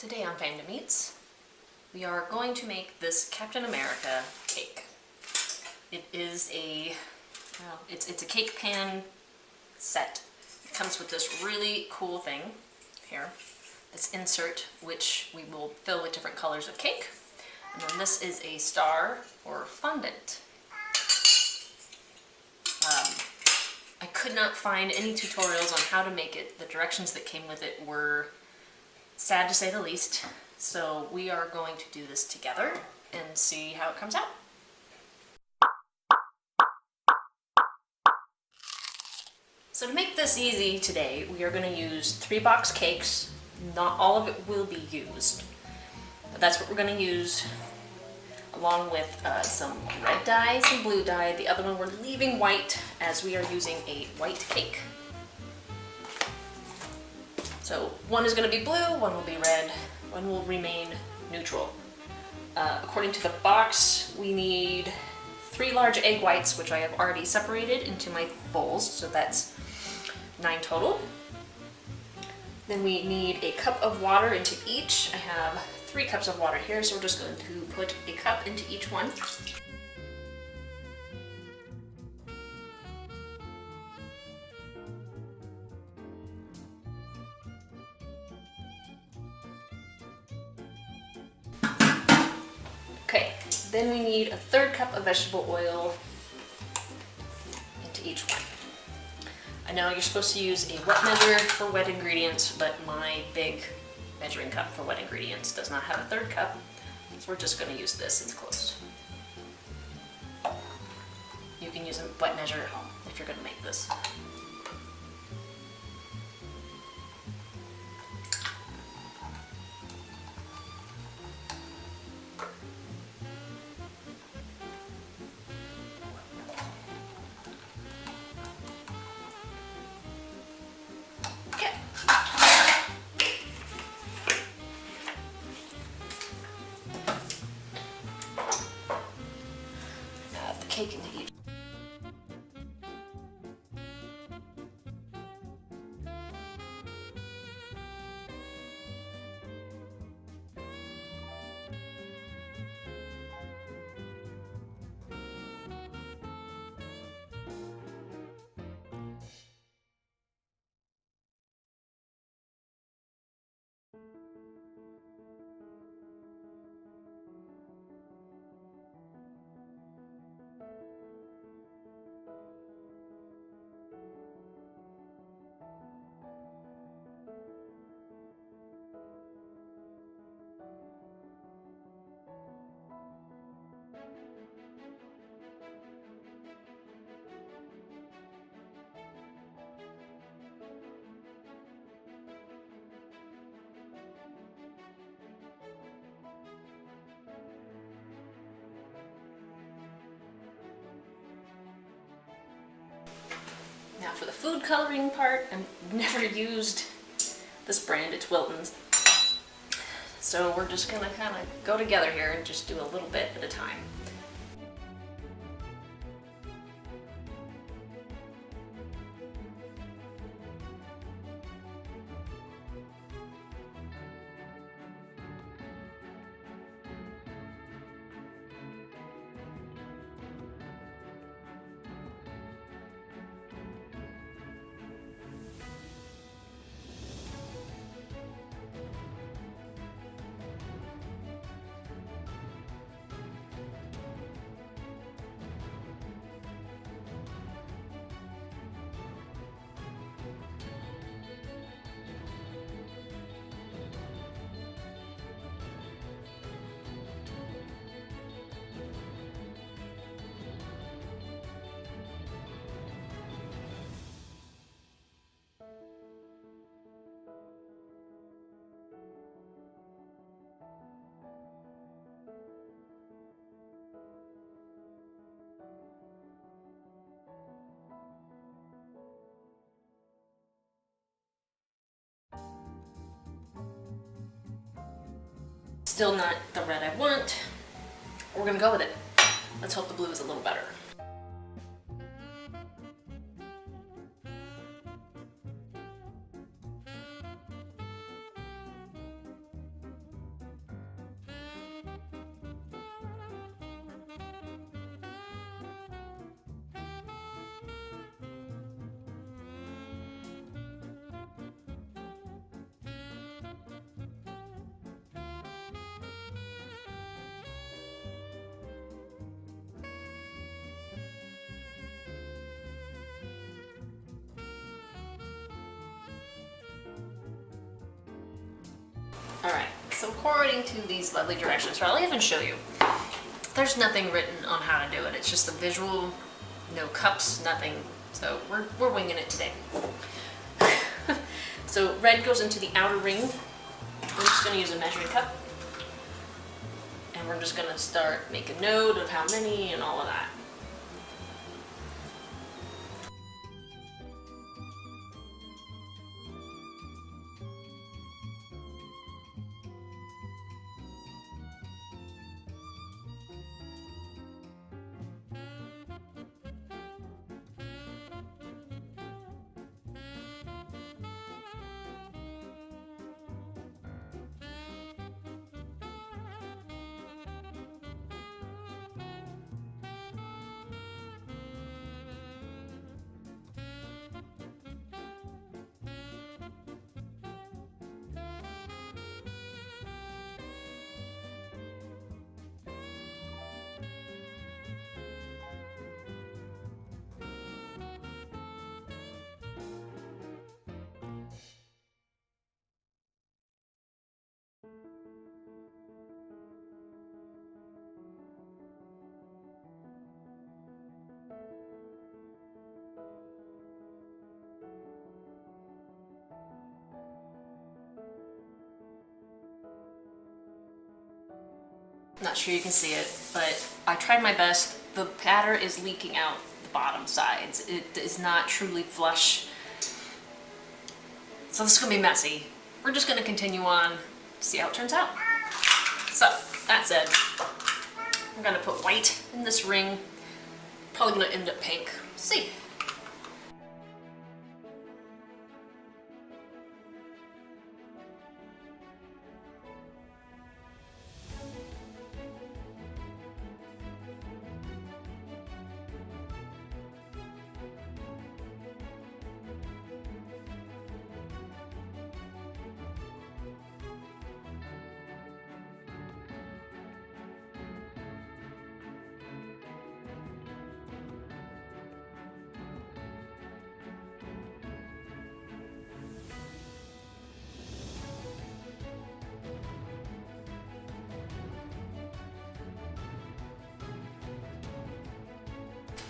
Today on Fandom Eats, we are going to make this Captain America cake. It is it's a cake pan set. It comes with this really cool thing here, this insert, which we will fill with different colors of cake. And then this is a star or fondant. I could not find any tutorials on how to make it. The directions that came with it were sad to say the least. So we are going to do this together and see how it comes out. So to make this easy today, we are going to use 3-box cakes. Not all of it will be used, but that's what we're going to use, along with some red dye, some blue dye. The other one we're leaving white, as we are using a white cake. So one is going to be blue, one will be red, one will remain neutral. According to the box, we need 3 large egg whites, which I have already separated into my bowls, so that's 9 total. Then we need a cup of water into each. I have 3 cups of water here, so we're just going to put a cup into each one. Okay, then we need a 3rd cup of vegetable oil into each one. I know you're supposed to use a wet measure for wet ingredients, but my big measuring cup for wet ingredients does not have a 3rd cup, so we're just going to use this. It's close. You can use a wet measure at home if you're going to make this. Cake into each. Now for the food coloring part, I've never used this brand, it's Wilton's. So we're just gonna kind of go together here and just do a little bit at a time. Still not the red I want. We're gonna go with it. Let's hope the blue is a little better. Alright, so according to these lovely directions, I'll even show you. There's nothing written on how to do it. It's just a visual, no cups, nothing. So we're winging it today. So red goes into the outer ring. We're just going to use a measuring cup. And we're just going to start making note of how many and all of that. Not sure you can see it, but I tried my best. The batter is leaking out the bottom sides. It is not truly flush. So this is gonna be messy. We're just gonna continue on, see how it turns out. So, that said, I'm gonna put white in this ring. Probably gonna end up pink. See.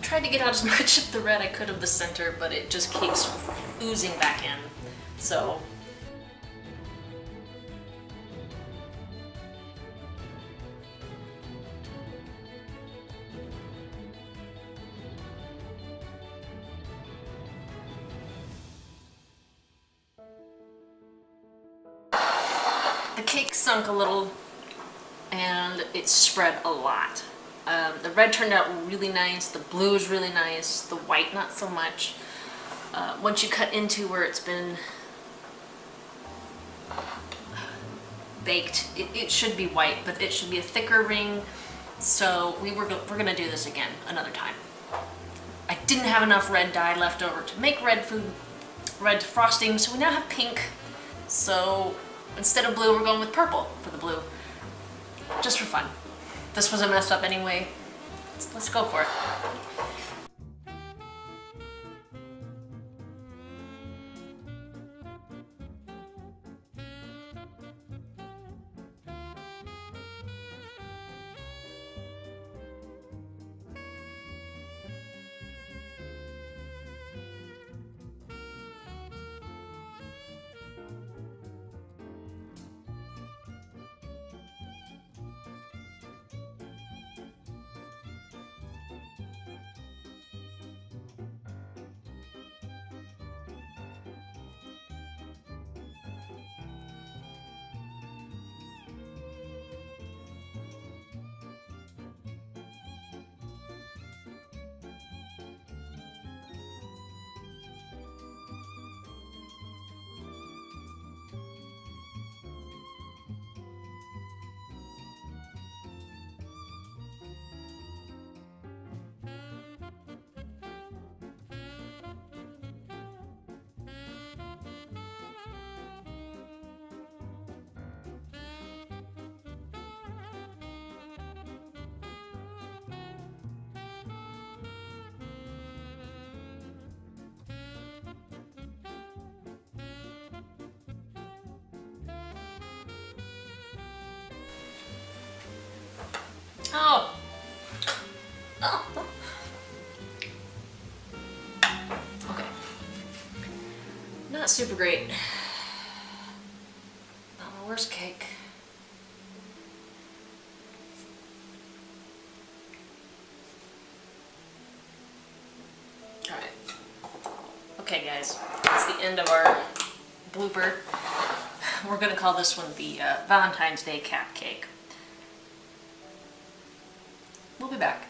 Tried to get out as much of the red I could of the center, but it just keeps oozing back in. So the cake sunk a little and it spread a lot. The red turned out really nice, the blue is really nice, the white not so much. Once you cut into where it's been baked, it should be white, but it should be a thicker ring, so we're gonna do this again another time. I didn't have enough red dye left over to make red frosting, so we now have pink. So instead of blue, we're going with purple for the blue, just for fun. This was a mess up anyway. Let's go for it. super great. Not my worst cake. Alright. Okay guys, that's the end of our blooper. We're going to call this one the Valentine's Day Cap Cake. We'll be back.